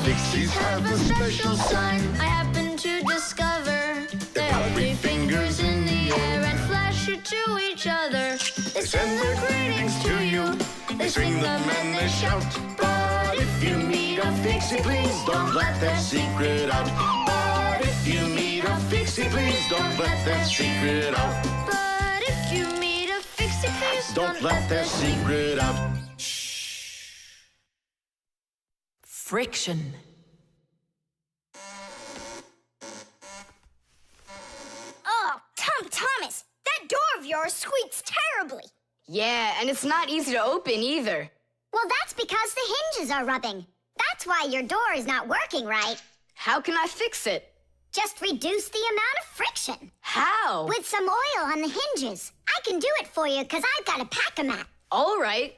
Fixies have a special sign I happen to discover. They put 3 fingers in the air and flash it to each other. They send their greetings to you. They swing them and they shout. But if you meet a Fixie, please don't let their secret out. But if you meet a Fixie, please don't let their secret out. But if you meet a Fixie, please Don't let their secret out. Friction. Oh, Thomas, that door of yours squeaks terribly. Yeah, and it's not easy to open either. Well, that's because the hinges are rubbing. That's why your door is not working right. How can I fix it? Just reduce the amount of friction. How? With some oil on the hinges. I can do it for you because I've got a pack-a-mat. All right.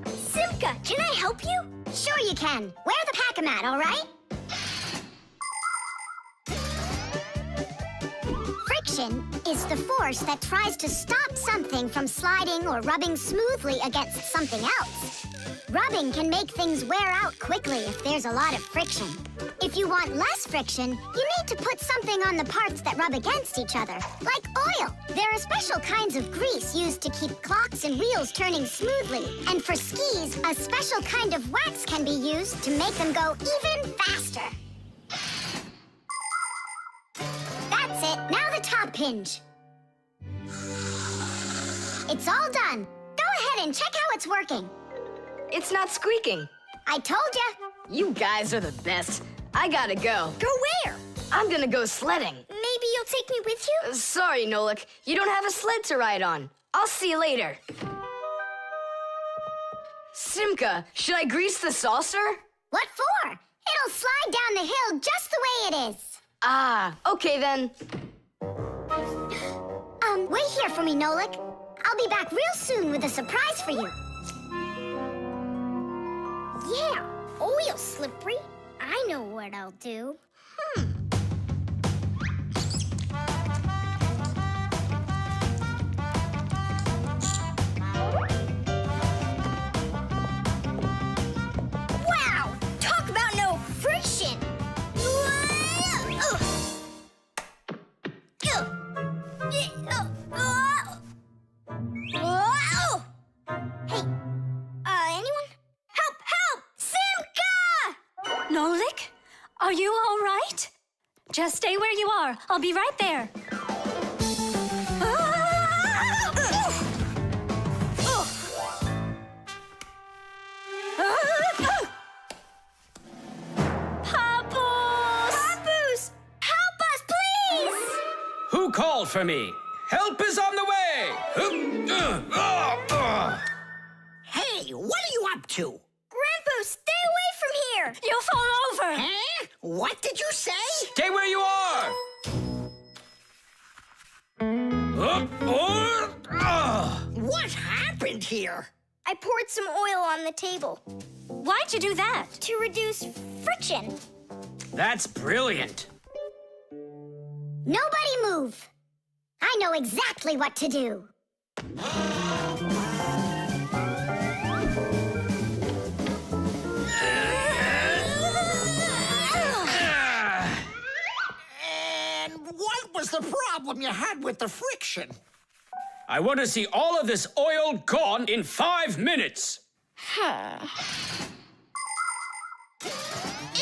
Simka, can I help you? Sure you can. Wear the pack-a-mat, all right? Friction is the force that tries to stop something from sliding or rubbing smoothly against something else. Rubbing can make things wear out quickly if there's a lot of friction. If you want less friction, you need to put something on the parts that rub against each other, like oil. There are special kinds of grease used to keep clocks and wheels turning smoothly. And for skis, a special kind of wax can be used to make them go even faster. That's it. Now the top hinge. It's all done. Go ahead and check how it's working. It's not squeaking. I told ya. You guys are the best. I gotta go. Go where? I'm gonna go sledding. Maybe you'll take me with you? Sorry, Nolik. You don't have a sled to ride on. I'll see you later. Simka, should I grease the saucer? What for? It'll slide down the hill just the way it is. Ah, okay then. Wait here for me, Nolik. I'll be back real soon with a surprise for you. Yeah, oil slippery. I know what I'll do. Wow! Talk about no friction! Hey, anyone? Help! Simka! Nolik, are you all right? Just stay where you are. I'll be right there. Papoose! Help us, please! Who called for me? Help is on the way! Hey, what are you up to? Grandpa, stay away from here! You'll fall over. Huh? What did you say? Stay where you are! What happened here? I poured some oil on the table Why'd you do that? to reduce friction. That's brilliant. Nobody move! I know exactly what to do. And what was the problem you had with the friction? I want to see all of this oil gone in 5 minutes.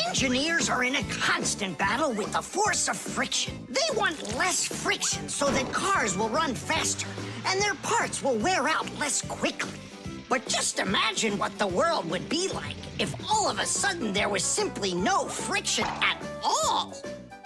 Engineers are in a constant battle with the force of friction. They want less friction so that cars will run faster and their parts will wear out less quickly. But just imagine what the world would be like if all of a sudden there was simply no friction at all.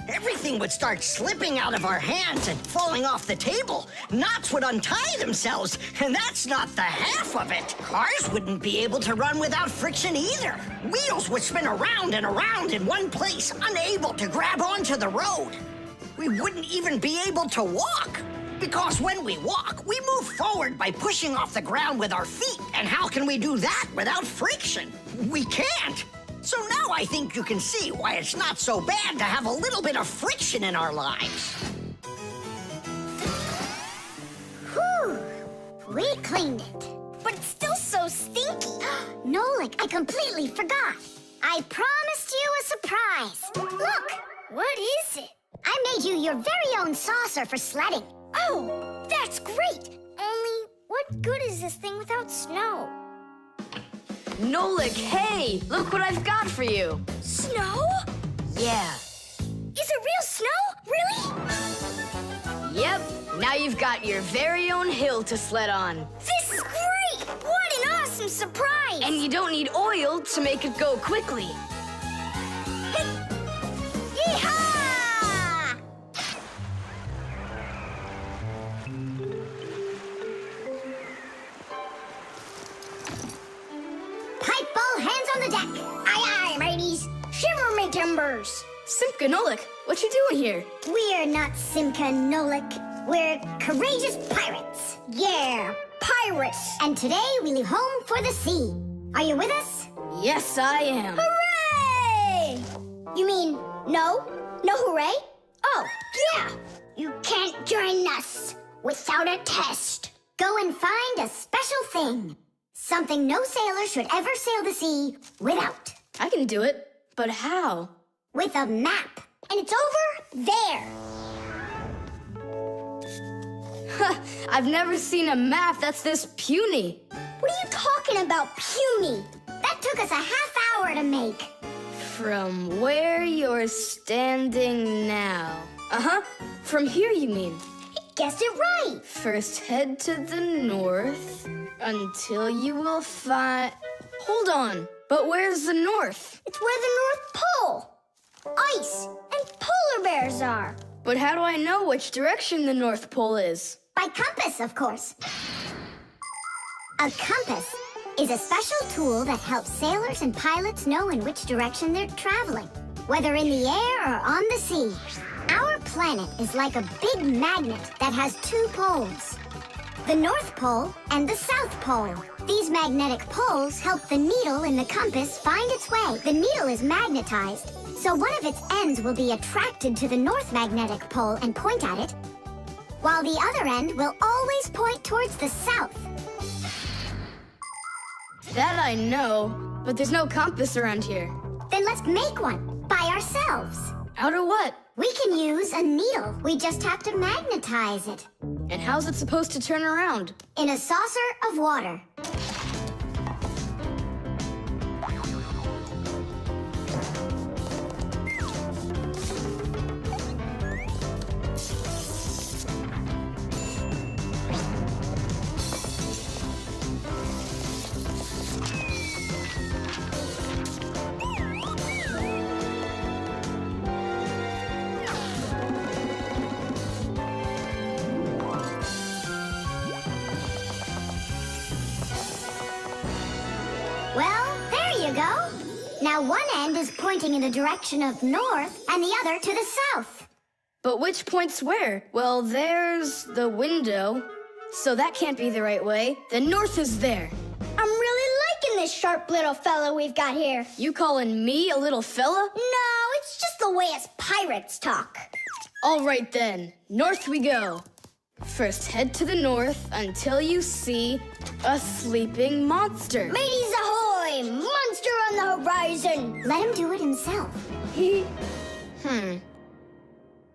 Everything would start slipping out of our hands and falling off the table. Knots would untie themselves, and that's not the half of it. Cars wouldn't be able to run without friction either. Wheels would spin around and around in one place, unable to grab onto the road. We wouldn't even be able to walk. Because when we walk, we move forward by pushing off the ground with our feet. And how can we do that without friction? We can't. So now I think you can see why it's not so bad to have a little bit of friction in our lives. We cleaned it. But it's still so stinky. Nolik, I completely forgot. I promised you a surprise. Look, What is it? I made you your very own saucer for sledding. Oh, that's great. Only, what good is this thing without snow? Nolik, hey, look what I've got for you. Snow? Yeah. Is it real snow? Really? Yep. Now you've got your very own hill to sled on. This is great! What an awesome surprise! And you don't need oil to make it go quickly. Yeehaw! Pipe ball, hands on the deck. Aye, aye, mateys. Shiver me timbers. Simka, Nolik, what you doing here? We're not Simka and Nolik. We're courageous pirates. Yeah, pirates. And today we leave home for the sea. Are you with us? Yes, I am. Hooray! You mean no? No hooray? Oh, yeah. You can't join us without a test. Go and find a special thing. Something no sailor should ever sail the sea without. I can do it, but how? With a map. And it's over there. I've never seen a map that's this puny. What are you talking about, puny? That took us a half hour to make. From where you're standing now. Uh-huh. From here, you mean? Guessed it right. First head to the north until you will find... Hold on. But where's the north? It's where the North Pole, ice, and polar bears are. But how do I know which direction the North Pole is? By compass, of course. A compass is a special tool that helps sailors and pilots know in which direction they're traveling, whether in the air or on the sea. Our planet is like a big magnet that has two poles, the North Pole and the South Pole. These magnetic poles help the needle in the compass find its way. The needle is magnetized, so one of its ends will be attracted to the north magnetic pole and point at it, while the other end will always point towards the south. That I know, but there's no compass around here. Then let's make one by ourselves. Out of what? We can use a needle. We just have to magnetize it And how's it supposed to turn around? in a saucer of water. Well, there you go. Now one end is pointing in the direction of north and the other to the south. But which point's where? Well, there's the window, so that can't be the right way. The north is there. I'm really liking this sharp little fella we've got here. You calling me a little fella? No, it's just the way us pirates talk. All right then, north we go. First head to the north until you see a sleeping monster. Mateys ahoy! Monster on the horizon! Let him do it himself.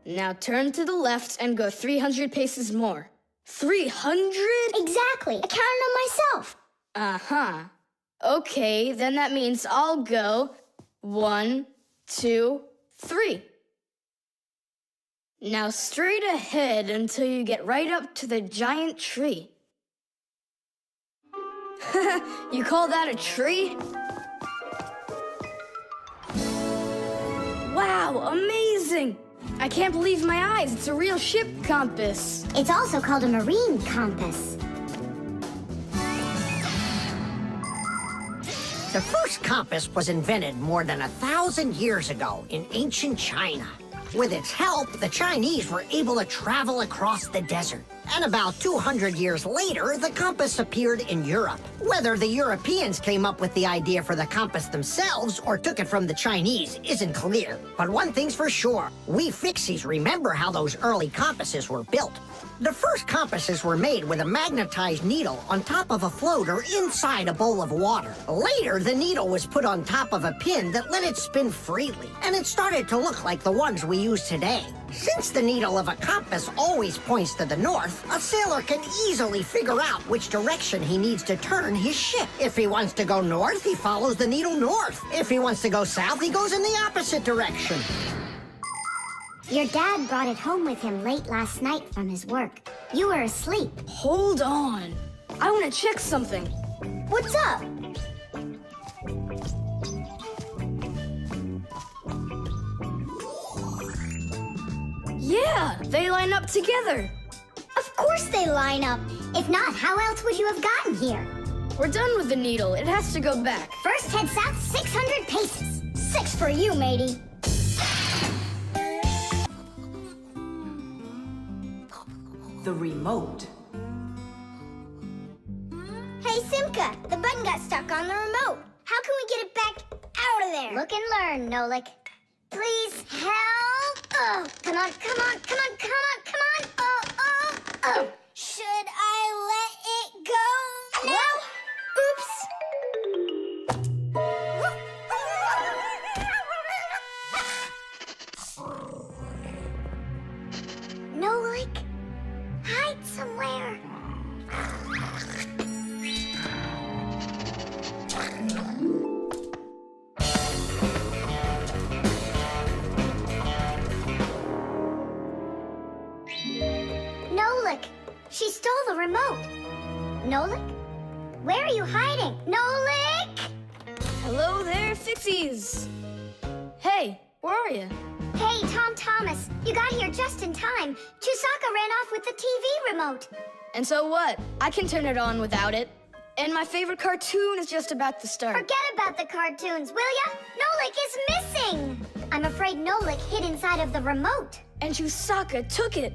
Now turn to the left and go 300 paces more. 300? Exactly. I counted on myself. Uh-huh. Okay, then that means I'll go 1, 2, 3. Now straight ahead until you get right up to the giant tree. You call that a tree? Wow, amazing! I can't believe my eyes. It's a real ship compass. It's also called a marine compass. The first compass was invented more than 1,000 years ago in ancient China. With its help, the Chinese were able to travel across the desert. And about 200 years later, the compass appeared in Europe. Whether the Europeans came up with the idea for the compass themselves or took it from the Chinese isn't clear. But one thing's for sure, we Fixies remember how those early compasses were built. The first compasses were made with a magnetized needle on top of a float or inside a bowl of water. Later, the needle was put on top of a pin that let it spin freely, and it started to look like the ones we use today. Since the needle of a compass always points to the north, a sailor can easily figure out which direction he needs to turn his ship. If he wants to go north, he follows the needle north. If he wants to go south, he goes in the opposite direction. Your dad brought it home with him late last night from his work. You were asleep. Hold on. I want to check something. What's up? Yeah, they line up together. Of course they line up. If not, how else would you have gotten here? We're done with the needle. It has to go back. First, head south 600 paces. 6 for you, matey. The remote. Hey, Simka, the button got stuck on the remote. How can we get it back out of there? Look and learn, Nolik. Please help. Oh, come on, come on, come on, come on, come on. Oh, oh, oh. Should I let it go now? Oops. Nolik, hide somewhere. Nolik, she stole the remote. Nolik? Where are you hiding? Nolik! Hello there, Fixies. Hey, where are you? Hey, Thomas, you got here just in time. Chewsocka ran off with the TV remote. And so what? I can turn it on without it. And my favorite cartoon is just about to start. Forget about the cartoons, will ya? Nolik is missing! I'm afraid Nolik hid inside of the remote. And Chewsocka took it.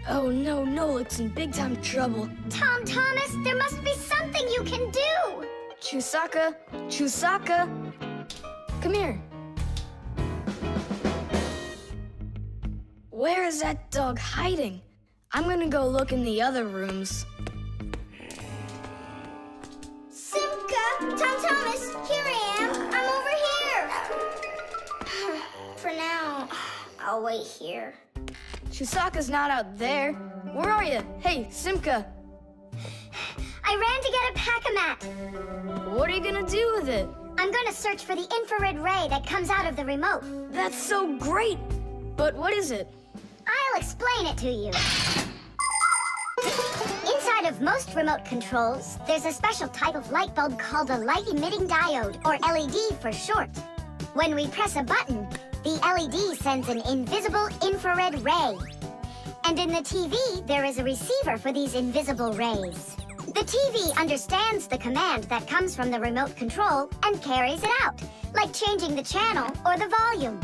Oh no, Nolik's in big time trouble. Thomas, there must be something you can do! Chewsocka, Chewsocka, come here. Where is that dog hiding? I'm gonna go look in the other rooms. Simka, Thomas, here I am. I'm over here. For now, I'll wait here. Chewsocka's not out there. Where are you? Hey, Simka. I ran to get a pack-a-mat. What are you gonna do with it? I'm gonna search for the infrared ray that comes out of the remote. That's so great. But what is it? I'll explain it to you. Inside of most remote controls, there's a special type of light bulb called a light-emitting diode, or LED for short. When we press a button, the LED sends an invisible infrared ray. And in the TV, there is a receiver for these invisible rays. The TV understands the command that comes from the remote control and carries it out, like changing the channel or the volume.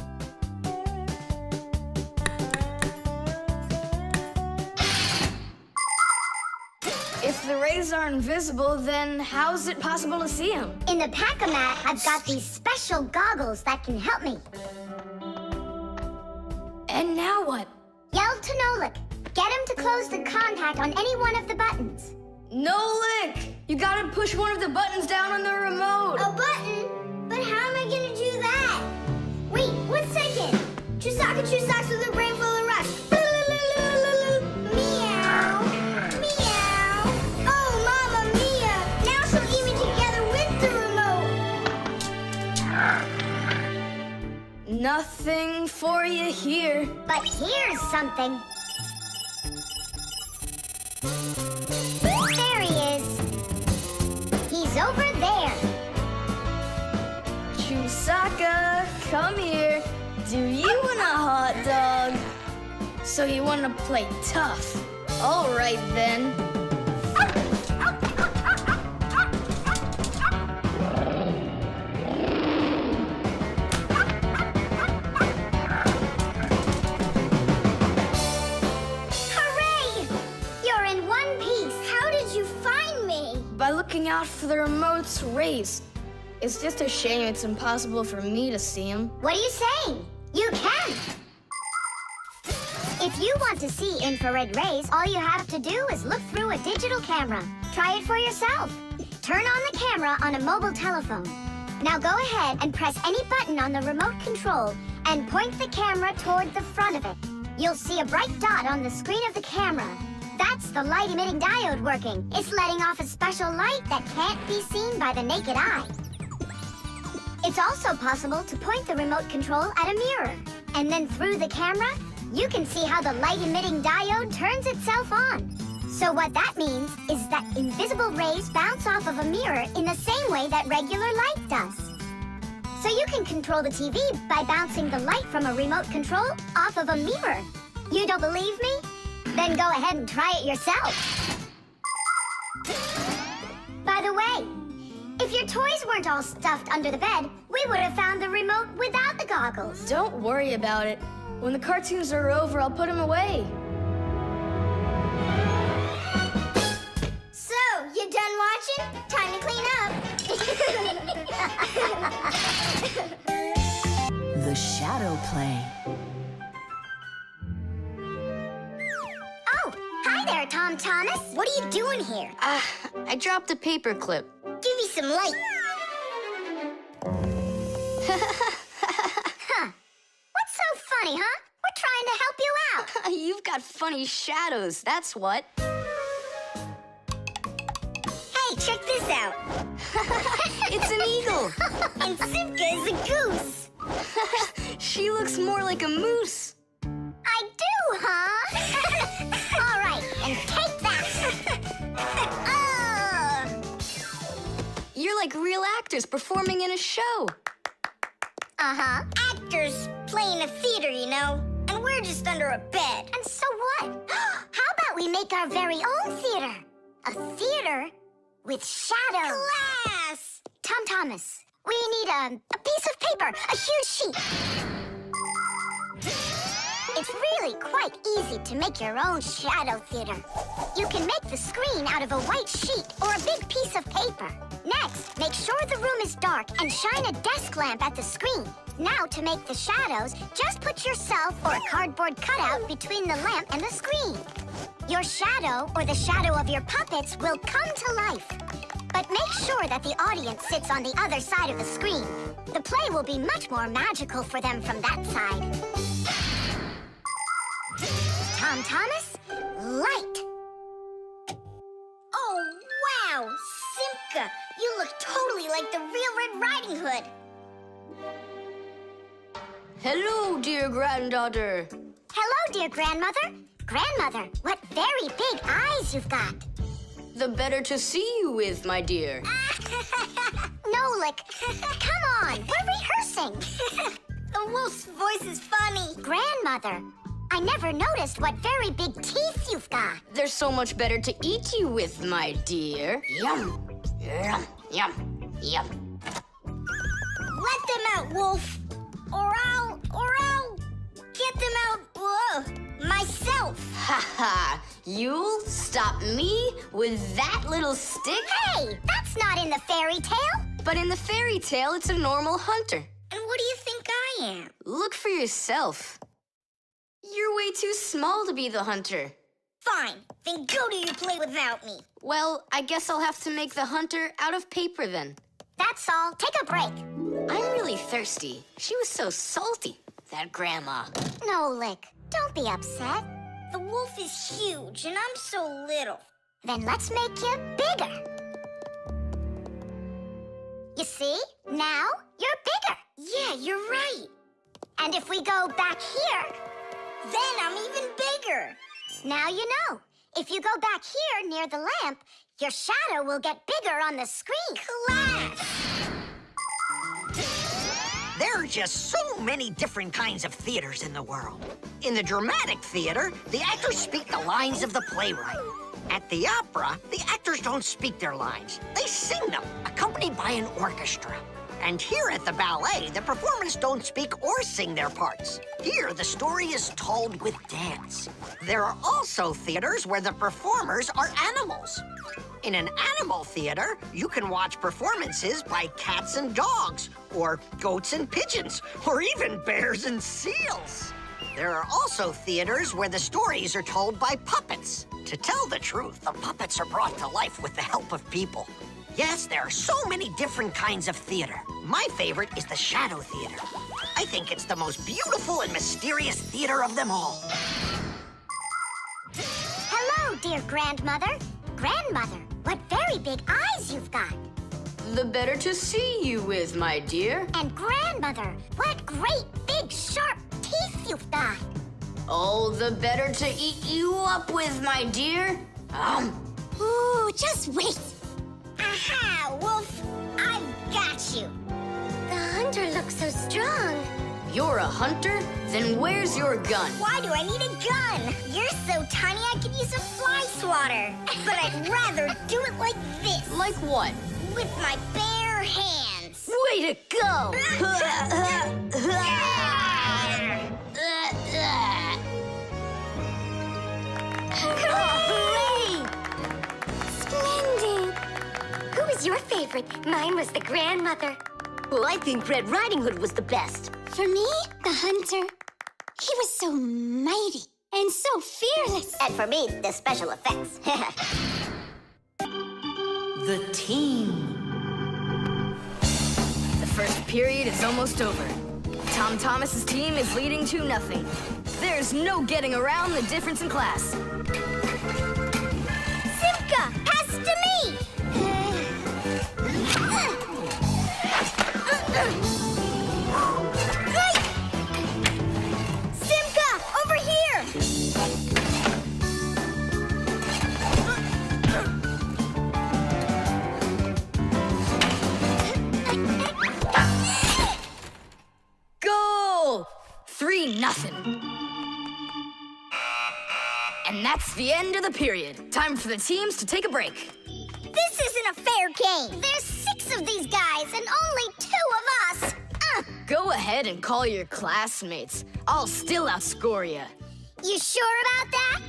If the rays are invisible, then how is it possible to see them? In the pack-a-mat, I've got these special goggles that can help me. And now what? Yell to Nolik. Get him to close the contact on any one of the buttons. Nolik! You gotta push one of the buttons down on the remote. A button? But how am I gonna do that? Wait, 1 second. Chewsocka with a brain full of rust. Meow. Meow. Oh, Mamma Mia. Now she'll eat me together with the remote. Nothing for you here. But here's something. There he is. He's over there. Chewsocka, come here. Do you want a hot dog? So you want to play tough? All right then. Hooray! You're in one piece. How did you find me? By looking out for the remote's rays. It's just a shame it's impossible for me to see him. What are you saying? You can. If If you want to see infrared rays, all you have to do is look through a digital camera. Try it for yourself. Turn on the camera on a mobile telephone. Now go ahead and press any button on the remote control and point the camera toward the front of it. You'll see a bright dot on the screen of the camera. That's the light-emitting diode working. It's letting off a special light that can't be seen by the naked eye. It's also possible to point the remote control at a mirror. And then through the camera, you can see how the light-emitting diode turns itself on. So what that means is that invisible rays bounce off of a mirror in the same way that regular light does. So you can control the TV by bouncing the light from a remote control off of a mirror. You don't believe me? Then go ahead and try it yourself. By the way, if your toys weren't all stuffed under the bed, we would have found the remote without the goggles. Don't worry about it. When the cartoons are over, I'll put them away. So, you done watching? Time to clean up. The shadow play. Oh, hi there, Tom Thomas. What are you doing here? I dropped a paper clip. Give me some light. What's so funny, huh? We're trying to help you out. You've got funny shadows, that's what. Hey, check this out. It's an eagle. And Simka is a goose. She looks more like a moose. I do, huh? All right, and take that. You're like real actors performing in a show. Uh-huh. Actors playing a theater, you know? And we're just under a bed. And so what? How about we make our very own theater? A theater with shadows. Class! Tom Thomas, we need a piece of paper, a huge sheet. It's really quite easy to make your own shadow theater. You can make the screen out of a white sheet or a big piece of paper. Next, make sure the room is dark and shine a desk lamp at the screen. Now, to make the shadows, just put yourself or a cardboard cutout between the lamp and the screen. Your shadow, or the shadow of your puppets, will come to life. But make sure that the audience sits on the other side of the screen. The play will be much more magical for them from that side. Tom Thomas, light. Oh, wow! Simka, you look totally like the real Red Riding Hood. Hello, dear granddaughter. Hello, dear grandmother. Grandmother, what very big eyes you've got. The better to see you with, my dear. Nolik, come on, we're rehearsing. The wolf's voice is funny. Grandmother, I never noticed what very big teeth you've got. They're so much better to eat you with, my dear. Yum, yum, yum, yum. Let them out, wolf. Or I'll get them out, myself. Ha ha! You'll stop me with that little stick? Hey, that's not in the fairy tale. But in the fairy tale, it's a normal hunter. And what do you think I am? Look for yourself. You're way too small to be the hunter. Fine, then go to your play without me. Well, I guess I'll have to make the hunter out of paper then. That's all. Take a break. I'm really thirsty. She was so salty, that grandma. Nolik, don't be upset. The wolf is huge, and I'm so little. Then let's make you bigger. You see? Now you're bigger. Yeah, you're right. And if we go back here, Then I'm even bigger. now you know. If you go back here near the lamp, your shadow will get bigger on the screen. Class! There are just so many different kinds of theaters in the world. In the dramatic theater, the actors speak the lines of the playwright. At the opera, the actors don't speak their lines. They sing them, accompanied by an orchestra. And here at the ballet, the performers don't speak or sing their parts. Here, the story is told with dance. There are also theaters where the performers are animals. In an animal theater, you can watch performances by cats and dogs, or goats and pigeons, or even bears and seals. There are also theaters where the stories are told by puppets. To tell the truth, the puppets are brought to life with the help of people. Yes, there are so many different kinds of theater. My favorite is the Shadow Theater. I think it's the most beautiful and mysterious theater of them all. Hello, dear grandmother. Grandmother, what very big eyes you've got. The better to see you with, my dear. And grandmother, what great big sharp teeth you've got. Oh, the better to eat you up with, my dear. Ooh, just wait. Aha, Wolf, I've got you. The hunter looks so strong. You're a hunter? Then where's your gun? Why do I need a gun? You're so tiny I could use a fly swatter. But I'd rather do it like this. Like what? With my bare hands. Way to go! Hooray! Splendid. Who was your favorite? Mine was the grandmother. Well, I think Red Riding Hood was the best. For me, the hunter. He was so mighty and so fearless. And for me, the special effects. The team. The first period is almost over. Tom Thomas's team is leading 2-0. There's no getting around the difference in class. Simka, pass to me! Simka, over here! Goal! 3-0. And that's the end of the period. Time for the teams to take a break. This isn't a fair game. There's 6 of these guys and only 2 of us. Go ahead and call your classmates. I'll still outscore you. You sure about that?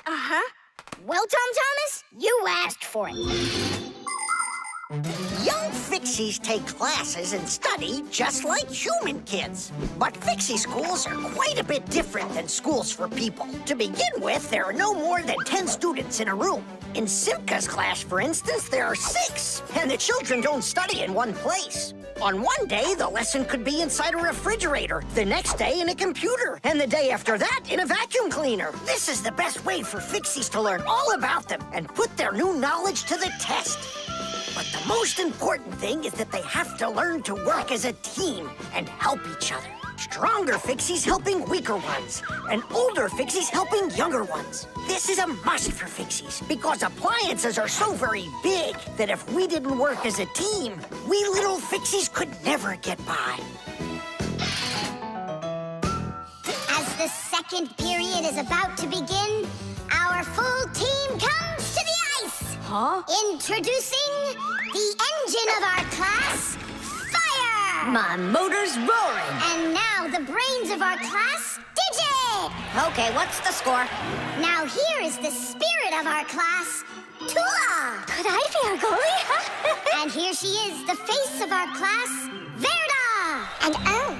Uh-huh. Well, Tom Thomas, you asked for it. Young Fixies take classes and study just like human kids. But Fixie schools are quite a bit different than schools for people. To begin with, there are no more than 10 students in a room. In Simka's class, for instance, there are 6, and the children don't study in one place. On one day, the lesson could be inside a refrigerator, the next day in a computer, and the day after that in a vacuum cleaner. This is the best way for Fixies to learn all about them and put their new knowledge to the test. But the most important thing is that they have to learn to work as a team and help each other. Stronger Fixies helping weaker ones, and older Fixies helping younger ones. This is a must for Fixies, because appliances are so very big that if we didn't work as a team, we little Fixies could never get by. As the second period is about to begin, our full team comes to the ice. Huh? Introducing the engine of our class, Fire! My motor's roaring. And now the brains of our class, Digit! Okay, what's the score? Now here is the spirit of our class, Tula! Could I be our goalie? And here she is, the face of our class, Verda! And oh,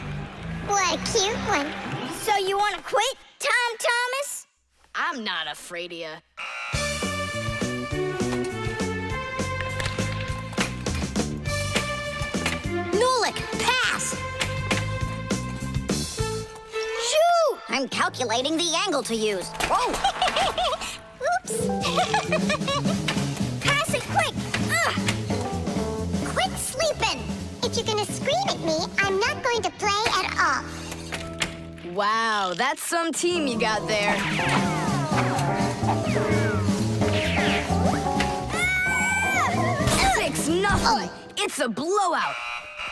what a cute one. So you want to quit, Tom Thomas? I'm not afraid of you. Nolik, pass! Shoot! I'm calculating the angle to use. Whoa! Oops! Pass it quick! Quit sleeping! If you're gonna scream at me, I'm not going to play at all. Wow, that's some team you got there. 6-0. It's a blowout.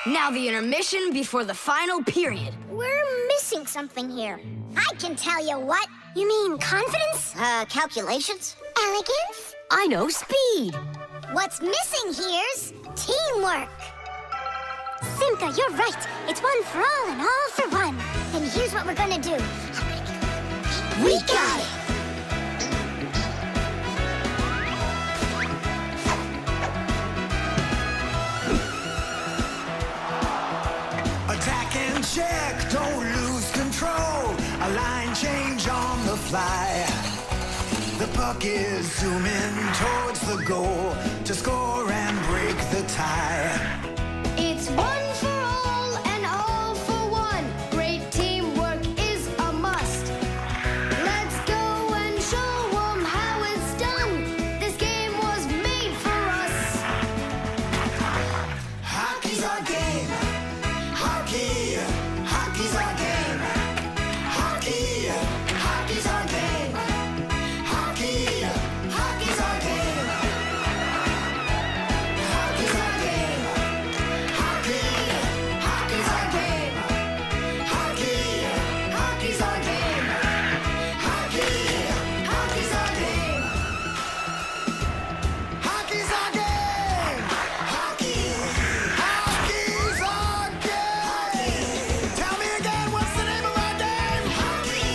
Now the intermission before the final period. We're missing something here. I can tell you what. You mean confidence? Calculations? Elegance? I know speed. What's missing here's teamwork. Simka, you're right. It's one for all and all for one. Then here's what we're gonna do. We got it! Attack and share. fly. The puck is zooming towards the goal to score and break the tie. It's one for all and all for one. Great teamwork is a must. Let's go and show 'em how it's done. This game was made for us. Hockey's our game. Hockey, hockey's our game. Hockey, hockey's our game. Hockey, hockey's our game. Hockey's our game. Hockey, hockey's our game. Hockey, hockey's our game. Hockey, hockey's our game. Hockey's our game. Hockey, hockey's our game. Tell me again, what's the name of our game? Hockey.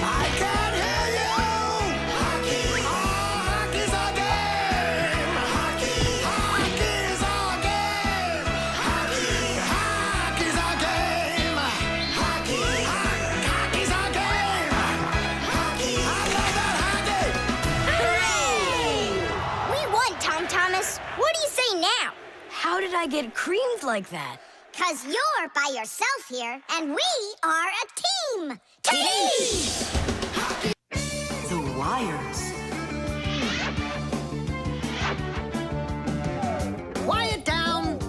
I can't hear you. Hockey. Oh, hockey's our game. Hockey. Hockey's our game. Hockey. Hockey's our game. Hockey. Hockey's our game. Hockey. I love that hockey. We won, Tom Thomas. What do you say now? How did I get creamed like that? 'Cause you're by yourself here, and we are a team. Team! The wires. Quiet down.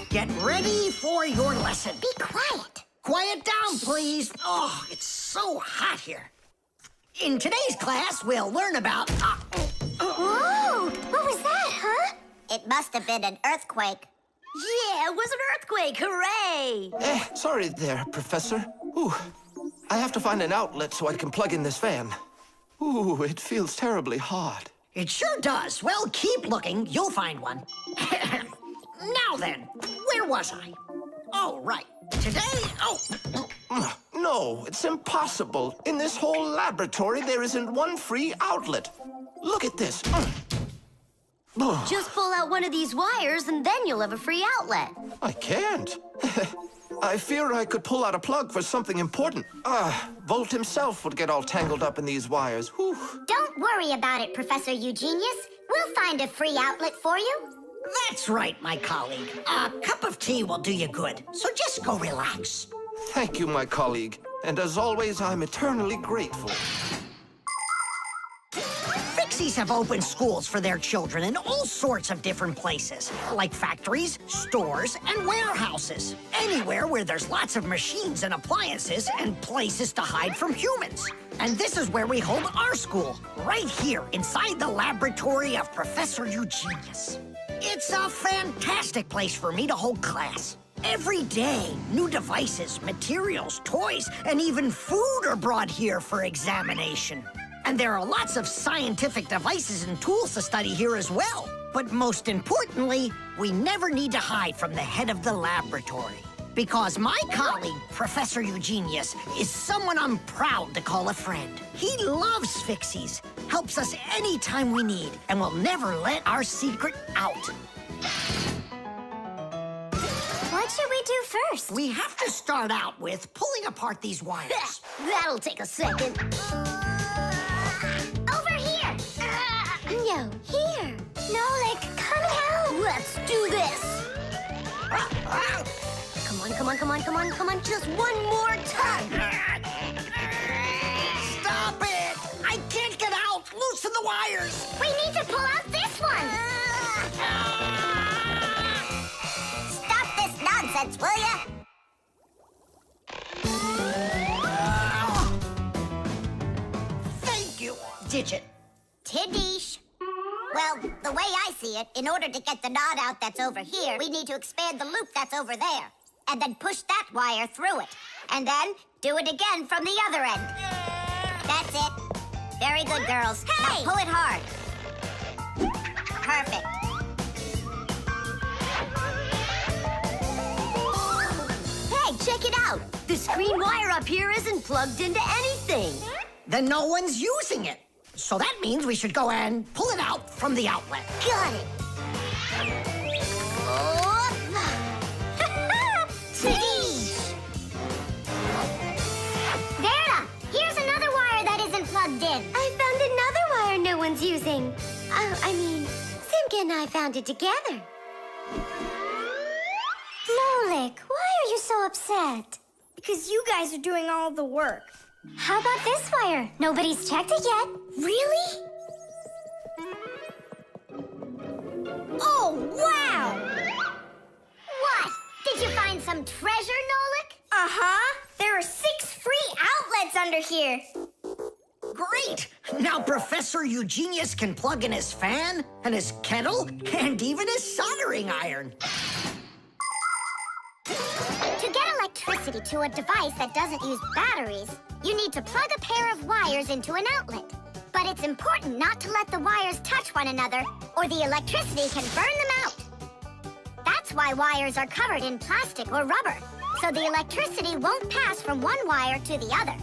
Get ready for your lesson. Be quiet. Quiet down, please. Oh, it's so hot here. In today's class, we'll learn about... Whoa! What was that, huh? It must have been an earthquake. Yeah, it was an earthquake. Hooray! Sorry there, Professor. Ooh, I have to find an outlet so I can plug in this fan. Ooh, it feels terribly hot. It sure does. Well, keep looking. You'll find one. Now then, where was I? Oh, right. Today... Oh, No, it's impossible. In this whole laboratory, there isn't one free outlet. Look at this. Just pull out one of these wires and then you'll have a free outlet. I can't. I fear I could pull out a plug for something important. Volt himself would get all tangled up in these wires. Whew. Don't worry about it, Professor Eugenius. We'll find a free outlet for you. that's right, my colleague. A cup of tea will do you good, so just go relax. Thank you, my colleague. And as always, I'm eternally grateful. Fixies have opened schools for their children in all sorts of different places, like factories, stores, and warehouses. Anywhere where there's lots of machines and appliances and places to hide from humans. And this is where we hold our school, right here inside the laboratory of Professor Eugenius. It's a fantastic place for me to hold class. Every day, new devices, materials, toys, and even food are brought here for examination. And there are lots of scientific devices and tools to study here as well. But most importantly, we never need to hide from the head of the laboratory. Because my colleague, Professor Eugenius, is someone I'm proud to call a friend. He loves Fixies, helps us anytime we need, and will never let our secret out. What should we do first? We have to start out with pulling apart these wires. That'll take a second. Over here! No, here! Nolik, come help! Let's do this. Come on. Just one more time. Stop it! I can't get out! Loosen the wires! We need to pull out this one! Stop this nonsense, will ya? Thank you, Digit. Tidish. Well, the way I see it, in order to get the knot out that's over here, we need to expand the loop that's over there. And then push that wire through it. And then do it again from the other end. That's it. Very good, girls. Hey! Now pull it hard. Perfect. Hey, check it out. This green wire up here isn't plugged into anything. Then no one's using it. So that means we should go and pull it out from the outlet. Got it. Tidish! Verda, here's another wire that isn't everyone's using. Simka and I found it together. Nolik, why are you so upset? Because you guys are doing all the work. How about this wire? Nobody's checked it yet. Really? Oh, wow! What? Did you find some treasure, Nolik? Uh-huh. There are 6 free outlets under here. Great! Now Professor Eugenius can plug in his fan, and his kettle, and even his soldering iron. To get electricity to a device that doesn't use batteries, you need to plug a pair of wires into an outlet. But it's important not to let the wires touch one another, or the electricity can burn them out. That's why wires are covered in plastic or rubber, so the electricity won't pass from one wire to the other,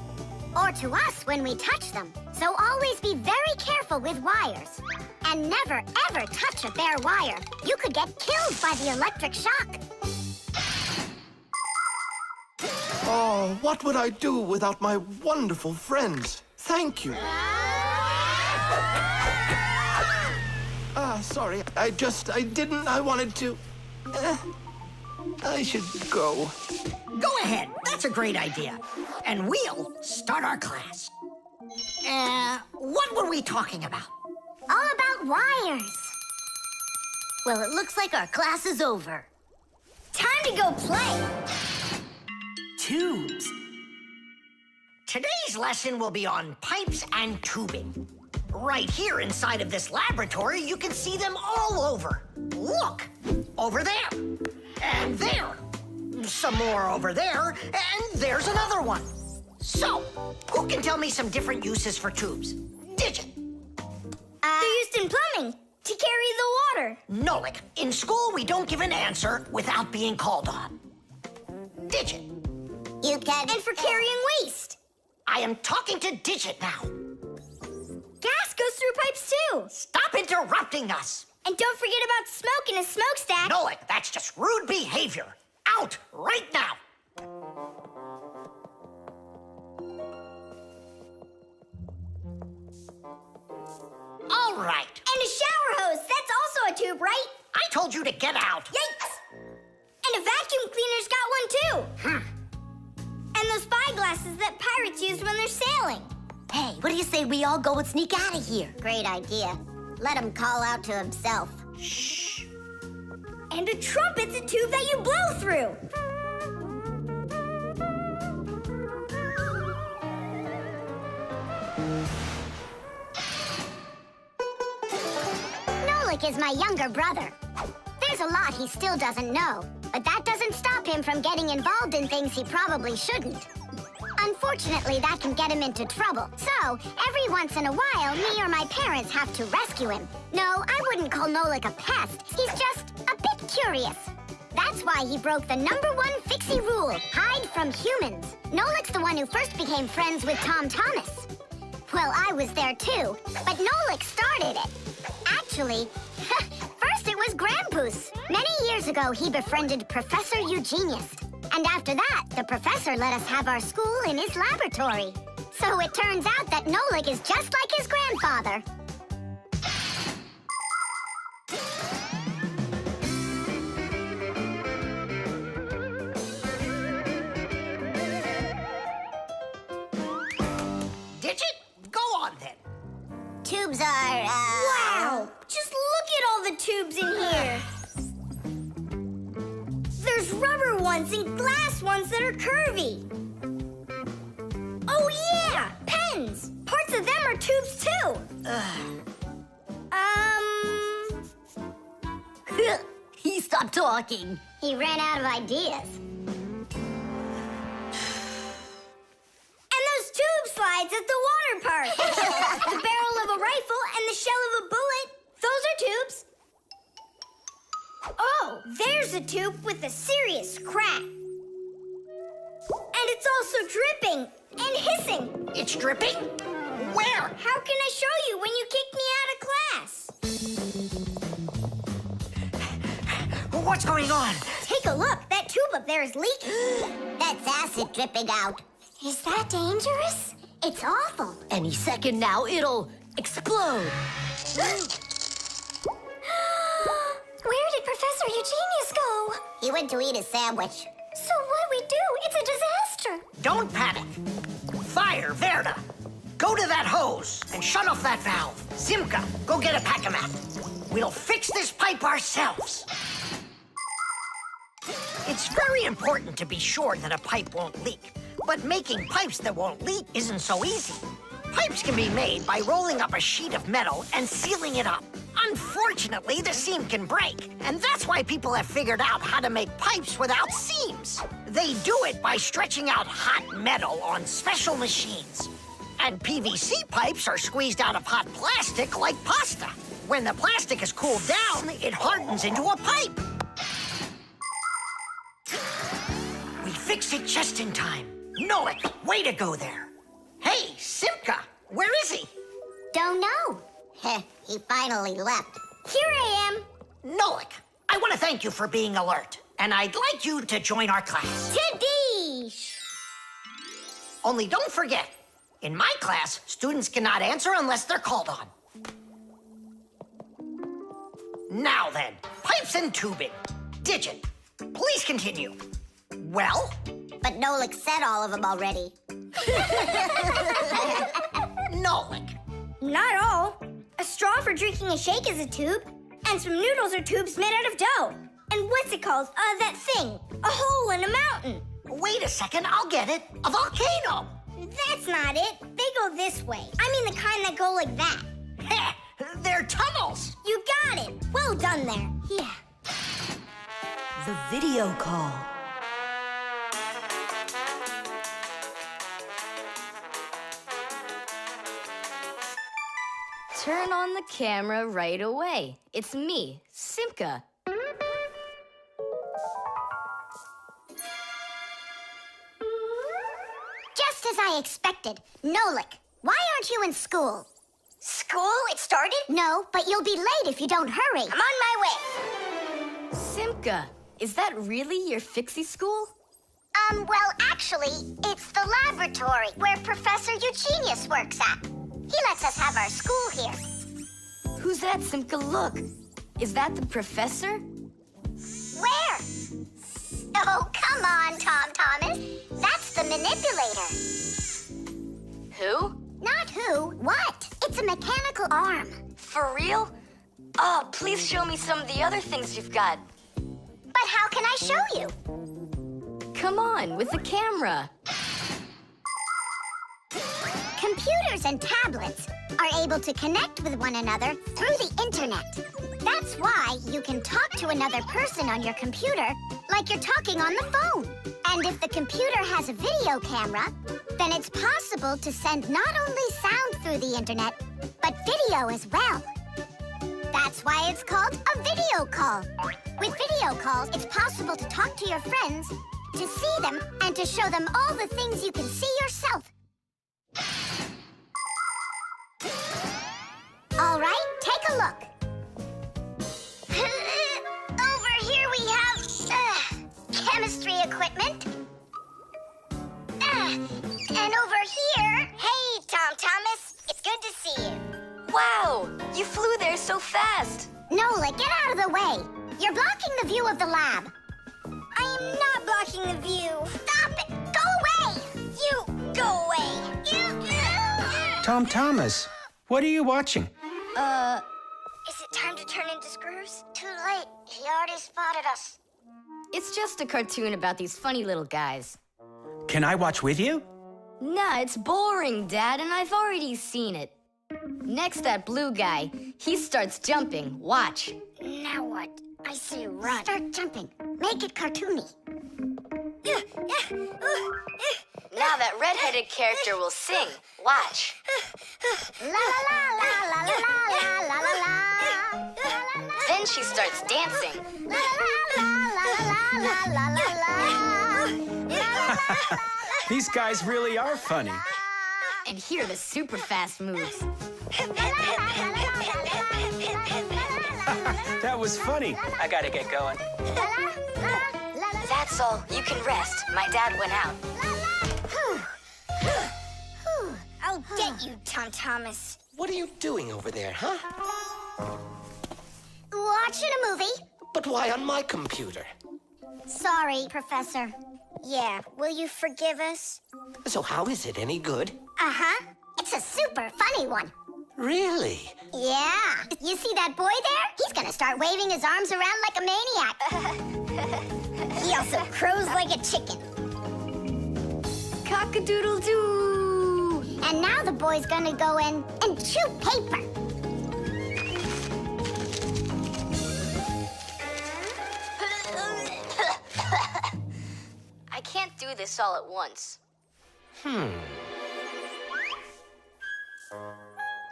or to us when we touch them. So always be very careful with wires. And never, ever touch a bare wire. You could get killed by the electric shock. Oh, what would I do without my wonderful friends? Thank you. Sorry. I wanted to... I should go. Go ahead. That's a great idea. And we'll start our class. What were we talking about? All about wires. Well, it looks like our class is over. Time to go play. Tubes. Today's lesson will be on pipes and tubing. Right here inside of this laboratory, you can see them all over. Look! Over there. And there. Some more over there. And there's another one. So, who can tell me some different uses for tubes? Digit. They're used in plumbing to carry the water. Nolik, in school we don't give an answer without being called on. Digit. You can... And for carrying waste. I am talking to Digit now. Gas goes through pipes too. Stop interrupting us. And don't forget about smoke in a smokestack. Nolik, that's just rude behavior. Out right now. All right. And a shower hose. That's also a tube, right? I told you to get out. Yikes! And a vacuum cleaner's got one too. And those spyglasses that pirates use when they're sailing. Hey, what do you say we all go and sneak out of here? Great idea. Let him call out to himself. Shh. And a trumpet's a tube that you blow through. Nolik is my younger brother. There's a lot he still doesn't know, but that doesn't stop him from getting involved in things he probably shouldn't. Unfortunately, that can get him into trouble. So, every once in a while, me or my parents have to rescue him. No, I wouldn't call Nolik a pest. He's just a bit curious. That's why he broke the #1 Fixie rule, hide from humans. Nolik's the one who first became friends with Tom Thomas. Well, I was there too, but Nolik started it. Actually, first it was Grampus. Many years ago, he befriended Professor Eugenius. And after that, the professor let us have our school in his laboratory. So it turns out that Nolik is just like his grandfather. Digit, go on then. Tubes are, Wow! Just look at all the tubes in here. There's rubber ones and glass ones that are curvy. Oh yeah! Pens! Parts of them are tubes too. He stopped talking. He ran out of ideas. And those tube slides at the water park. The barrel of a rifle and the shell of a bullet. Those are tubes. Oh, there's a tube with a serious crack. And it's also dripping and hissing. It's dripping? Where? How can I show you when you kicked me out of class? What's going on? Take a look. That tube up there is leaking. That's acid dripping out. Is that dangerous? It's awful. Any second now, it'll explode. Where did Professor Eugenius go? He went to eat his sandwich. So what do we do? It's a disaster. Don't panic. Fire, Verda. Go to that hose and shut off that valve. Simka, go get a pack-a-mat. We'll fix this pipe ourselves. It's very important to be sure that a pipe won't leak. But making pipes that won't leak isn't so easy. Pipes can be made by rolling up a sheet of metal and sealing it up. Unfortunately, the seam can break, and that's why people have figured out how to make pipes without seams. They do it by stretching out hot metal on special machines. And PVC pipes are squeezed out of hot plastic like pasta. When the plastic is cooled down, it hardens into a pipe. We fix it just in time. Nolik, way to go there. Hey, Simka, where is he? Don't know. He finally left. Here I am. Nolik, I want to thank you for being alert, and I'd like you to join our class. Tadish! Only don't forget, in my class, students cannot answer unless they're called on. Now then, pipes and tubing. Digit, please continue. Well? But Nolik said all of them already. Nolik. Not all. A straw for drinking a shake is a tube, and some noodles are tubes made out of dough. And what's it called? That thing. A hole in a mountain. Wait a second, I'll get it. A volcano. That's not it. They go this way. I mean the kind that go like that. Heh, they're tunnels. You got it. Well done there. Yeah. The video call. Turn on the camera right away. It's me, Simka. Just as I expected. Nolik, why aren't you in school? School? It started? No, but you'll be late if you don't hurry. I'm on my way. Simka, is that really your Fixie school? Well, actually, it's the laboratory where Professor Eugenius works at. He lets us have our school here. Who's that, Simka? Look. Is that the professor? Where? Oh, come on, Thomas. That's the manipulator. Who? Not who, what? It's a mechanical arm. For real? Oh, please show me some of the other things you've got. But how can I show you? Come on, with the camera. Computers and tablets are able to connect with one another through the internet. That's why you can talk to another person on your computer like you're talking on the phone. And if the computer has a video camera, then it's possible to send not only sound through the internet, but video as well. That's why it's called a video call. With video calls, it's possible to talk to your friends, to see them, and to show them all the things you can see yourself. All right, take a look. Over here we have chemistry equipment. And over here... Hey, Thomas. It's good to see you. Wow, you flew there so fast. Nolik, get out of the way. You're blocking the view of the lab. I am not blocking the view. Stop it! Go away! You go away. Thomas, what are you watching? Is it time to turn into screws? Too late. He already spotted us. It's just a cartoon about these funny little guys. Can I watch with you? Nah, it's boring, Dad, and I've already seen it. Next, that blue guy, he starts jumping. Watch. Now what? I say run. Start jumping. Make it cartoony. Now that red-headed character will sing. Watch. La la la la la la la la la la. Then she starts dancing. La la la la la la la la. These guys really are funny. And here are the super fast moves. That was funny. I gotta get going. That's all. You can rest. My dad went out. I'll get you, Thomas. What are you doing over there, huh? Watching a movie. But why on my computer? Sorry, Professor. Yeah, will you forgive us? So how is it, any good? Uh-huh. It's a super funny one. Really? Yeah. You see that boy there? He's gonna start waving his arms around like a maniac. He also crows like a chicken. Cock-a-doodle-doo! And now the boy's gonna go in and chew paper. I can't do this all at once.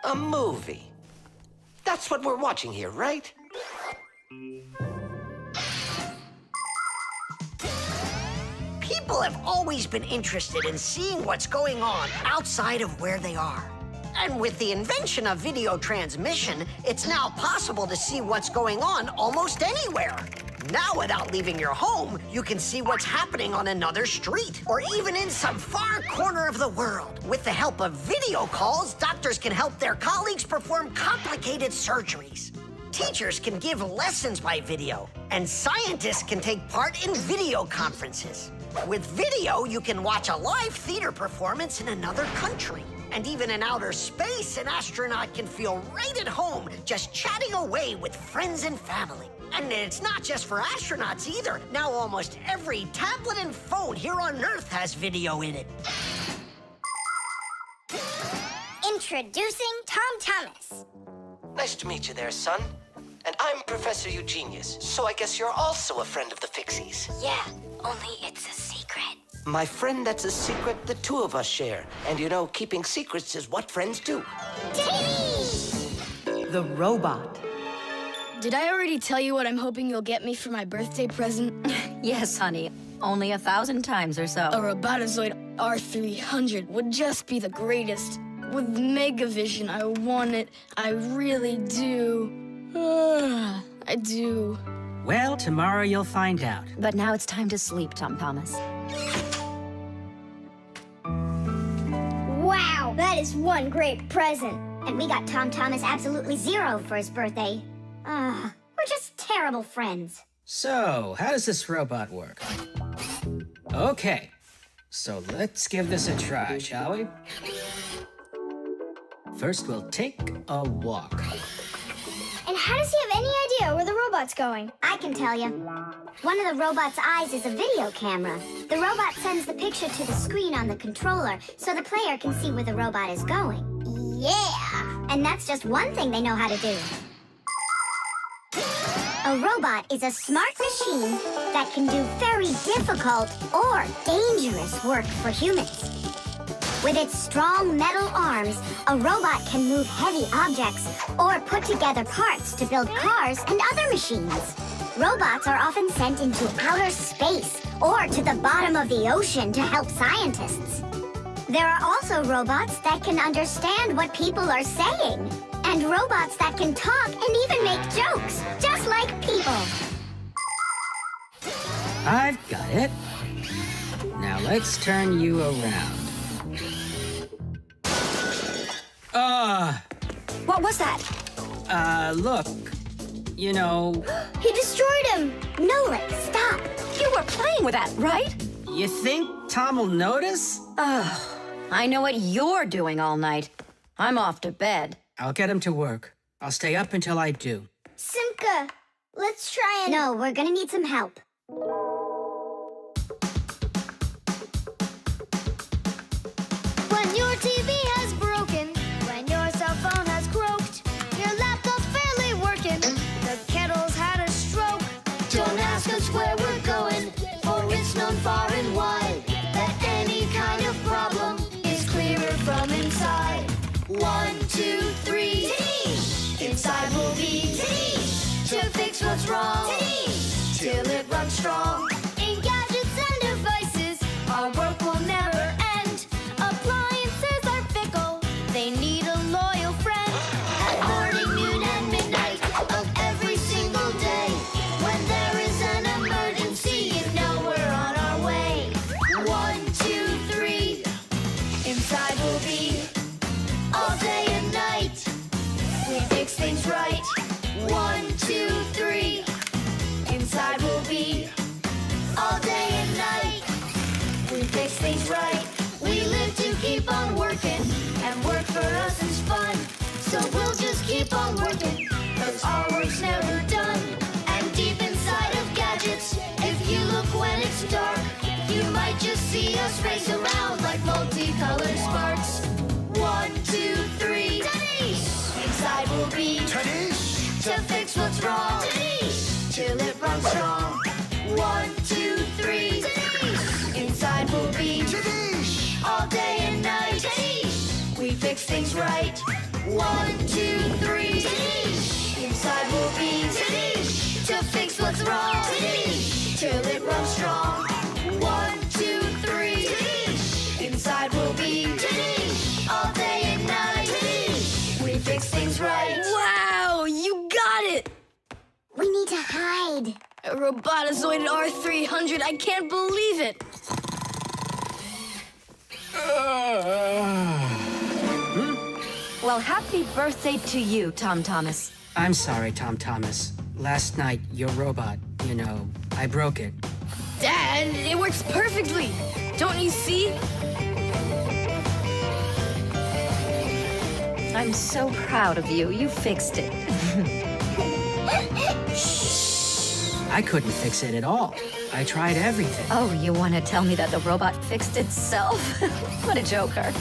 A movie. That's what we're watching here, right? People have always been interested in seeing what's going on outside of where they are. And with the invention of video transmission, it's now possible to see what's going on almost anywhere. Now, without leaving your home, you can see what's happening on another street or even in some far corner of the world. With the help of video calls, doctors can help their colleagues perform complicated surgeries. Teachers can give lessons by video, and scientists can take part in video conferences. With video, you can watch a live theater performance in another country. And even in outer space, an astronaut can feel right at home just chatting away with friends and family. And it's not just for astronauts either. Now almost every tablet and phone here on Earth has video in it. Introducing Tom Thomas. Nice to meet you there, son. And I'm Professor Eugenius, so I guess you're also a friend of the Fixies. Yeah, only it's a secret. My friend, that's a secret the two of us share. And you know, keeping secrets is what friends do. The robot. Did I already tell you what I'm hoping you'll get me for my birthday present? Yes, honey. Only 1,000 times or so. A robotizoid R300 would just be the greatest. With Megavision, I want it. I really do. I do. Well, tomorrow you'll find out. But now it's time to sleep, Tom Thomas. Wow, that is one great present. And we got Tom Thomas absolutely zero for his birthday. We're just terrible friends. So, how does this robot work? Okay, so let's give this a try, shall we? First, we'll take a walk. And how does he have any idea where the robot's going? I can tell you. One of the robot's eyes is a video camera. The robot sends the picture to the screen on the controller so the player can see where the robot is going. Yeah! And that's just one thing they know how to do. A robot is a smart machine that can do very difficult or dangerous work for humans. With its strong metal arms, a robot can move heavy objects or put together parts to build cars and other machines. Robots are often sent into outer space or to the bottom of the ocean to help scientists. There are also robots that can understand what people are saying, and robots that can talk and even make jokes, just like people. I've got it. Now let's turn you around. What was that? Look. You know, He destroyed him. Nolik, stop. You were playing with that, right? you think Tom will notice? I know what you're doing all night. I'm off to bed. I'll get him to work. I'll stay up until I do. Simka, let's try and... No, we're gonna need some help. When your TV has broken, when your cell phone has croaked, your laptop's barely working, the kettle's had a stroke. Don't ask us where we're going, for it's known far and wide that any kind of problem is clearer from inside. 1, 2, 3. Inside will be to fix what's wrong till it runs strong. fix things right. 1, 2, 3. Inside we'll be all day and night. We fix things right. We live to keep on working, and work for us is fun. So we'll just keep on working, 'cause our work's never done. And deep inside of gadgets, if you look when it's dark, you might just see us race around like multicolored sparks. 1, 2, 3. Teddies! Inside we'll be Teddies! To fix what's wrong. Teddies! Till it runs strong. 1, 2, 3. Teddies! Inside we'll be Teddies! All day and night. Teddies! We fix things right. 1, 2, 3. Teddies! Inside we'll be Teddies! To fix what's wrong. Teddies! Till it runs strong. 1, 2, 3. Teddies! Inside we'll be Teddies! All day and night. Teddies! We fix things right. Wow, you got it! We need to hide. A robotizoid R300, I can't believe it! Well, happy birthday to you, Tom Thomas. I'm sorry, Tom Thomas. Last night, your robot, I broke it. Dad, it works perfectly! Don't you see? I'm so proud of you. You fixed it. I couldn't fix it at all. I tried everything. Oh, you want to tell me that the robot fixed itself? What a joker.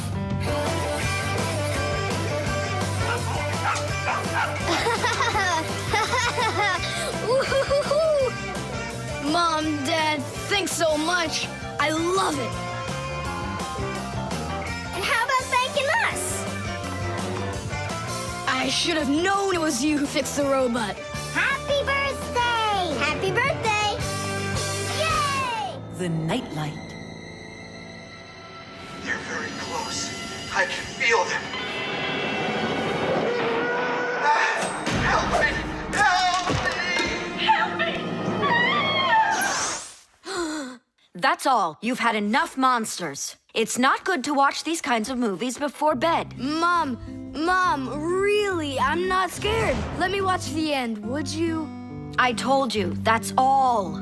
Mom, Dad, thanks so much. I love it. And how about thanking us? I should have known it was you who fixed the robot. Happy birthday! Happy birthday! Yay! The nightlight. They're very close. I can feel them. Help me! Help me! That's all. You've had enough monsters. It's not good to watch these kinds of movies before bed. Mom, really, I'm not scared. Let me watch the end, would you? I told you, that's all.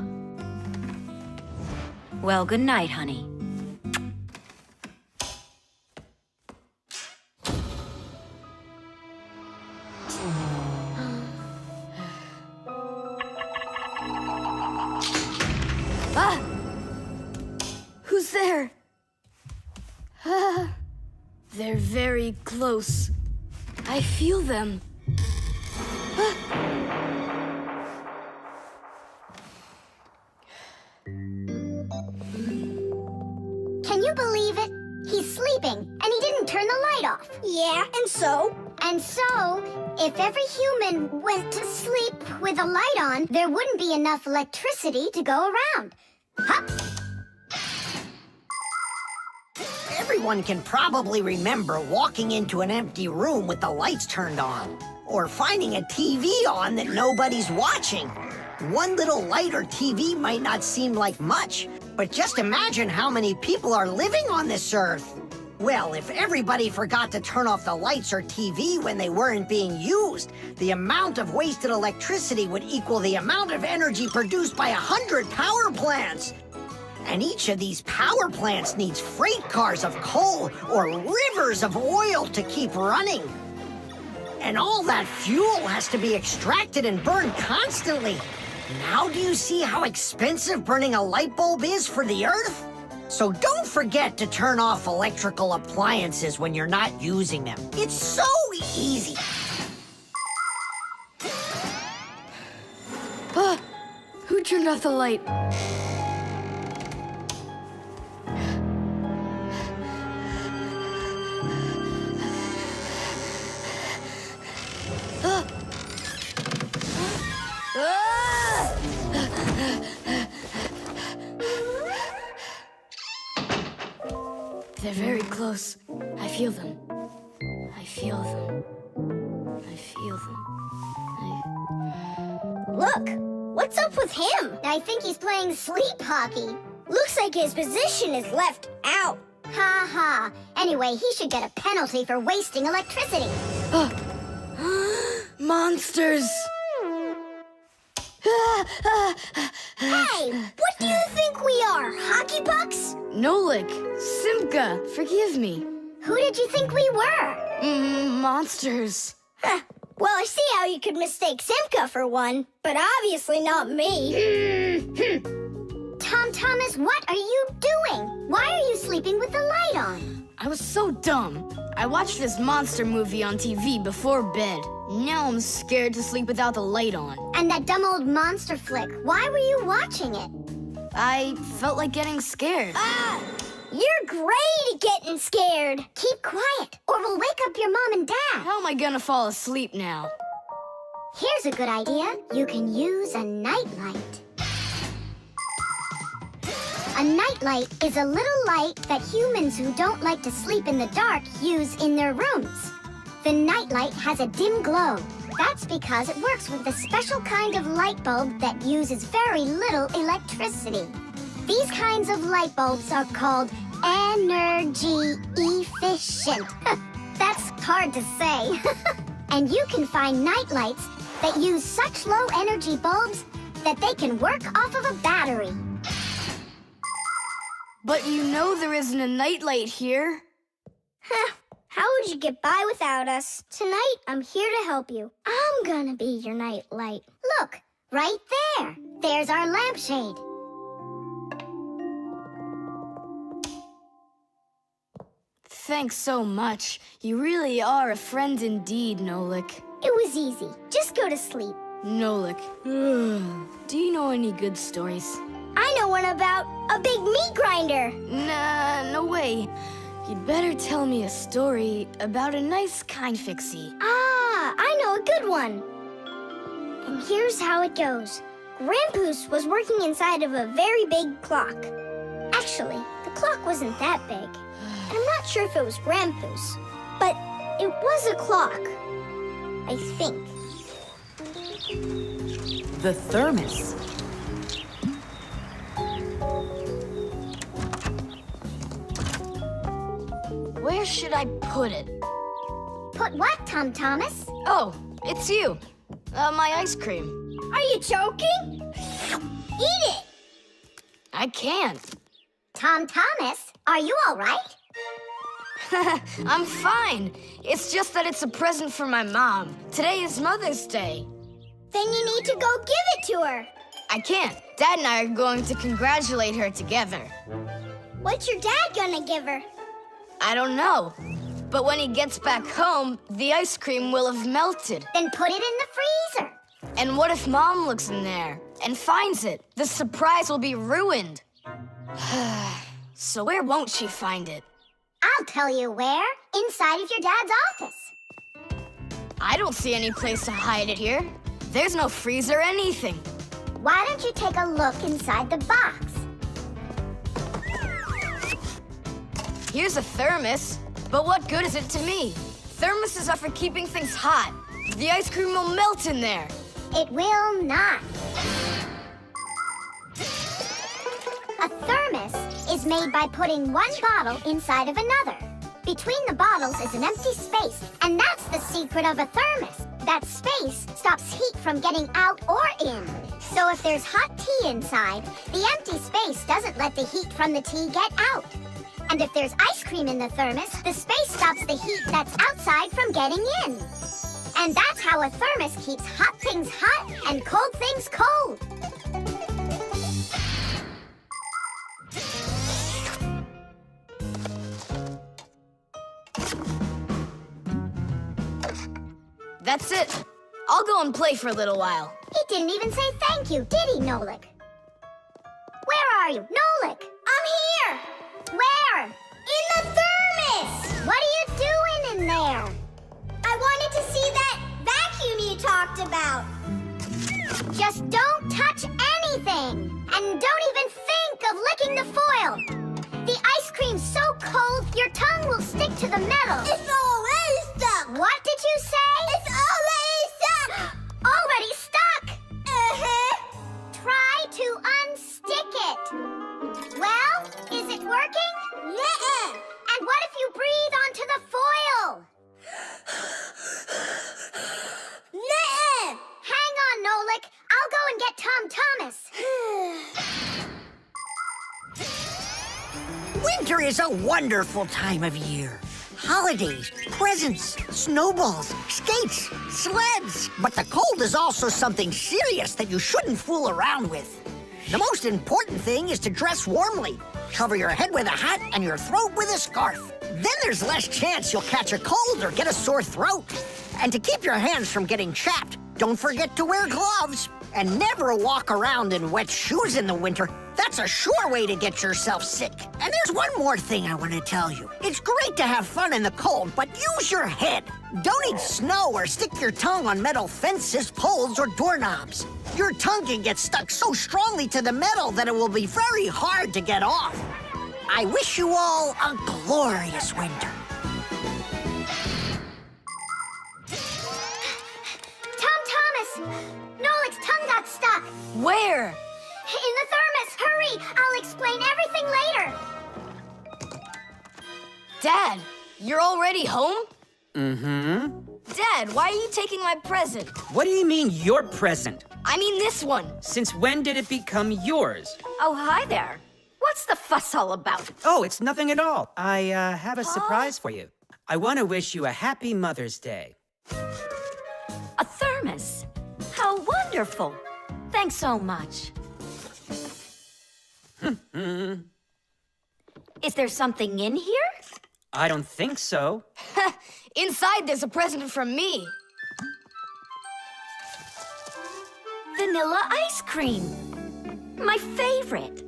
Well, good night, honey. Ah! Who's there? They're very close. I feel them. Can you believe it? He's sleeping, and he didn't turn the light off. Yeah, and so? And so, if every human went to sleep with a light on, there wouldn't be enough electricity to go around. Hup! Everyone can probably remember walking into an empty room with the lights turned on, or finding a TV on that nobody's watching. One little light or TV might not seem like much, but just imagine how many people are living on this earth. Well, if everybody forgot to turn off the lights or TV when they weren't being used, the amount of wasted electricity would equal the amount of energy produced by 100 power plants. And each of these power plants needs freight cars of coal or rivers of oil to keep running. And all that fuel has to be extracted and burned constantly. Now do you see how expensive burning a light bulb is for the Earth? So don't forget to turn off electrical appliances when you're not using them. It's so easy. Who turned off the light? They're very close. I feel them. I feel them. I feel them. Look, what's up with him? I think he's playing sleep hockey. Looks like his position is left out. Ha ha. Anyway, he should get a penalty for wasting electricity. Monsters! Hey, what do you think we are, hockey pucks? Nolik, Simka, forgive me. Who did you think we were? Monsters. Well, I see how you could mistake Simka for one, but obviously not me. Thomas, what are you doing? Why are you sleeping with the light on? I was so dumb. I watched this monster movie on TV before bed. Now I'm scared to sleep without the light on. And that dumb old monster flick, why were you watching it? I felt like getting scared. You're great at getting scared. Keep quiet, or we'll wake up your mom and dad. How am I gonna fall asleep now? Here's a good idea. You can use a nightlight. A nightlight is a little light that humans who don't like to sleep in the dark use in their rooms. The nightlight has a dim glow. That's because it works with a special kind of light bulb that uses very little electricity. These kinds of light bulbs are called energy efficient. That's hard to say. And you can find nightlights that use such low energy bulbs that they can work off of a battery. But you know there isn't a nightlight here. How would you get by without us? Tonight, I'm here to help you. I'm gonna be your nightlight. Look, right there. There's our lampshade. Thanks so much. You really are a friend indeed, Nolik. It was easy. Just go to sleep. Nolik. Do you know any good stories? I know one about a big meat grinder. Nah, no way. You'd better tell me a story about a nice, kind Fixie. I know a good one. And here's how it goes. Grandpoos was working inside of a very big clock. Actually, the clock wasn't that big. And I'm not sure if it was Grandpoos, but it was a clock, I think. The thermos. Where should I put it? Put what, Thomas? Oh, it's you. My ice cream. Are you joking? Eat it! I can't. Thomas, are you all right? I'm fine. It's just that it's a present for my mom. Today is Mother's Day. Then you need to go give it to her. I can't. Dad and I are going to congratulate her together. What's your dad gonna give her? I don't know. But when he gets back home, the ice cream will have melted. Then put it in the freezer. And what if Mom looks in there and finds it? The surprise will be ruined. So where won't she find it? I'll tell you where. Inside of your dad's office. I don't see any place to hide it here. There's no freezer or anything. Why don't you take a look inside the box? Here's a thermos, but what good is it to me? Thermoses are for keeping things hot. The ice cream will melt in there. It will not. A thermos is made by putting one bottle inside of another. Between the bottles is an empty space, and that's the secret of a thermos. That space stops heat from getting out or in. So if there's hot tea inside, the empty space doesn't let the heat from the tea get out. And if there's ice cream in the thermos, the space stops the heat that's outside from getting in. And that's how a thermos keeps hot things hot and cold things cold. That's it. I'll go and play for a little while. He didn't even say thank you, did he, Nolik? Where are you? Nolik! I'm here! Where? In the thermos! What are you doing in there? I wanted to see that vacuum you talked about. Just don't touch anything! And don't even think of licking the foil! The ice cream's so cold, your tongue will stick to the metal. It's already stuck! What did you say? It's already stuck! Already stuck! Uh-huh. Try to unstick it. Well, is it working? Nuh-uh. And what if you breathe onto the foil? Nuh-uh. Winter is a wonderful time of year. Holidays, presents, snowballs, skates, sleds. But the cold is also something serious that you shouldn't fool around with. The most important thing is to dress warmly. Cover your head with a hat and your throat with a scarf. Then there's less chance you'll catch a cold or get a sore throat. And to keep your hands from getting chapped, don't forget to wear gloves. And never walk around in wet shoes in the winter. That's a sure way to get yourself sick. And there's one more thing I want to tell you. It's great to have fun in the cold, but use your head. Don't eat snow or stick your tongue on metal fences, poles, or doorknobs. Your tongue can get stuck so strongly to the metal that it will be very hard to get off. I wish you all a glorious winter. Thomas! Nolik's tongue got stuck. Where? In the thermos. Hurry! I'll explain everything later. Dad, you're already home? Mm-hmm. Dad, why are you taking my present? What do you mean, your present? I mean this one. Since when did it become yours? Oh, hi there. What's the fuss all about? Oh, it's nothing at all. I have a surprise for you. I want to wish you a happy Mother's Day. A thermos. How wonderful. Thanks so much. Is there something in here? I don't think so. Inside there's a present from me. Vanilla ice cream. My favorite.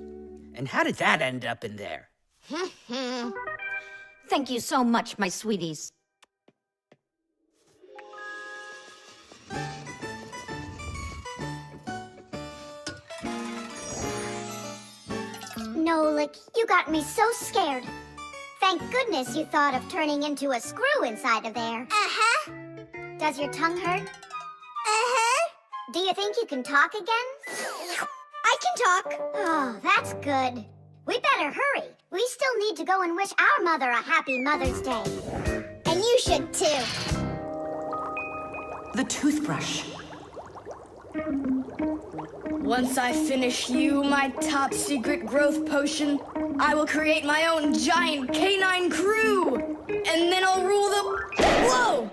And how did that end up in there? Thank you so much, my sweeties. Nolik, you got me so scared. Thank goodness you thought of turning into a screw inside of there. Uh-huh. Does your tongue hurt? Uh-huh. Do you think you can talk again? I can talk. Oh, that's good. We better hurry. We still need to go and wish our mother a happy Mother's Day. And you should too. The toothbrush. Once I finish you, my top secret growth potion, I will create my own giant canine crew! And then I'll rule the... Whoa!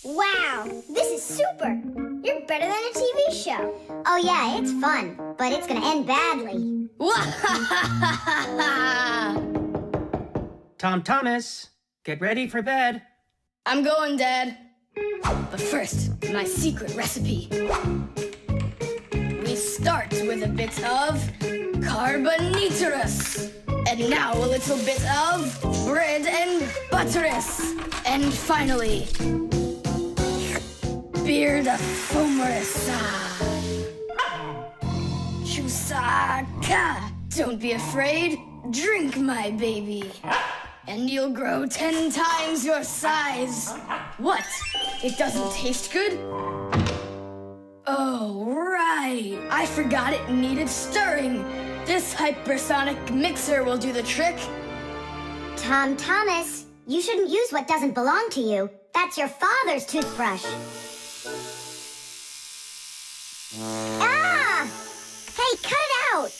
Wow, this is super. You're better than a TV show. Oh yeah, it's fun, but it's gonna end badly. Thomas, get ready for bed. I'm going, Dad. But first, my secret recipe. We start with a bit of carbonatorous. And now a little bit of bread and butterous. And finally, beard of foamerous. Chewsocka. Don't be afraid. Drink, my baby. And you'll grow 10 times your size. What? It doesn't taste good? Oh, right. I forgot it needed stirring. This hypersonic mixer will do the trick. Thomas, you shouldn't use what doesn't belong to you. That's your father's toothbrush. Ah! Hey, cut it out!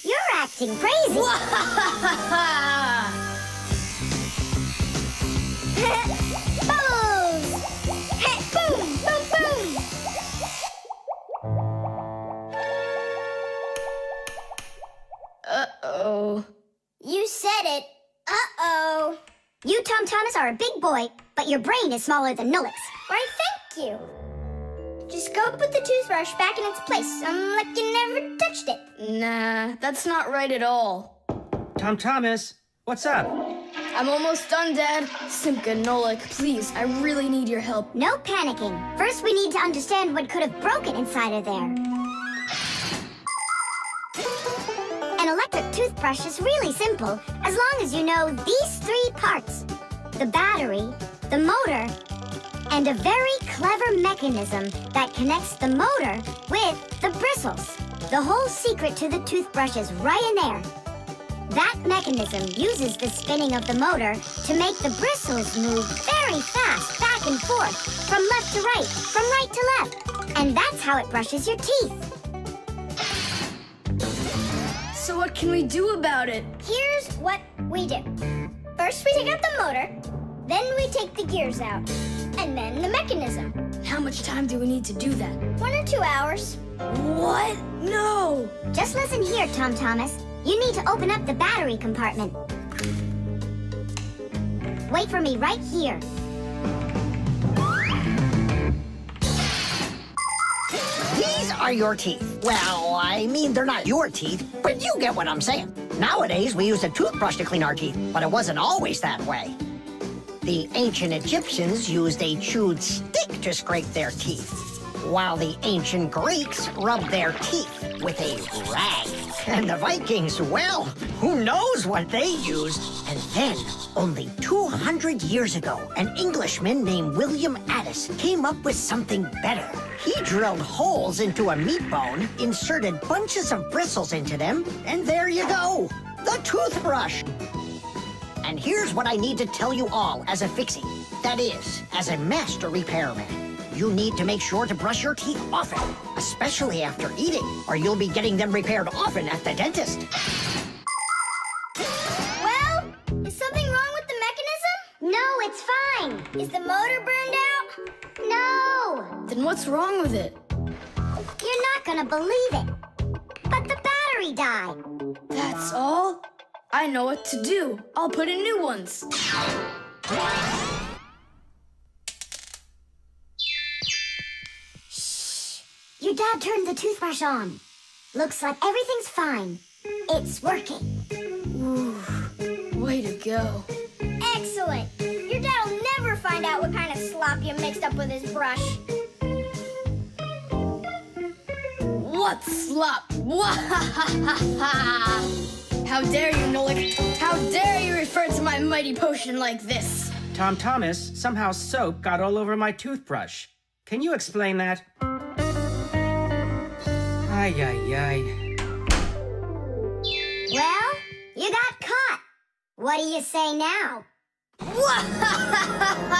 You're acting crazy. Bubbles! Boom, boom, boom! Uh-oh. You said it. Uh-oh. You, Thomas, are a big boy, but your brain is smaller than Nolik's. Why, thank you. Just go put the toothbrush back in its place, like you never touched it. Nah, that's not right at all. Thomas, what's up? I'm almost done, Dad. Simka and Nolik, please, I really need your help. No panicking. First, we need to understand what could have broken inside of there. An electric toothbrush is really simple, as long as you know these 3 parts. The battery, the motor, and a very clever mechanism that connects the motor with the bristles. The whole secret to the toothbrush is right in there. That mechanism uses the spinning of the motor to make the bristles move very fast back and forth, from left to right, from right to left. And that's how it brushes your teeth. So what can we do about it? Here's what we do. First, we take out the motor. Then we take the gears out. And then the mechanism. How much time do we need to do that? 1 or 2 hours. What? No! Just listen here, Tom Thomas. You need to open up the battery compartment. Wait for me right here. These are your teeth. Well, I mean, they're not your teeth, but you get what I'm saying. Nowadays, we use a toothbrush to clean our teeth, but it wasn't always that way. The ancient Egyptians used a chewed stick to scrape their teeth, while the ancient Greeks rubbed their teeth with a rag. And the Vikings, well, who knows what they used? And then, only 200 years ago, an Englishman named William Addis came up with something better. He drilled holes into a meat bone, inserted bunches of bristles into them, and there you go, the toothbrush. And here's what I need to tell you all as a Fixie. That is, as a master repairman. You need to make sure to brush your teeth often, especially after eating, or you'll be getting them repaired often at the dentist. Well, is something wrong with the mechanism? No, it's fine. Is the motor burned out? No! Then what's wrong with it? You're not gonna believe it. But the battery died. That's all? I know what to do. I'll put in new ones. Your dad turned the toothbrush on. Looks like everything's fine. It's working. Ooh, way to go. Excellent. Your dad will never find out what kind of slop you mixed up with his brush. What slop? How dare you, Nolik? How dare you refer to my mighty potion like this? Tom Thomas, somehow soap got all over my toothbrush. Can you explain that? Ay, ay, ay. Well, you got caught. What do you say now? Wah-ha-ha-ha-ha!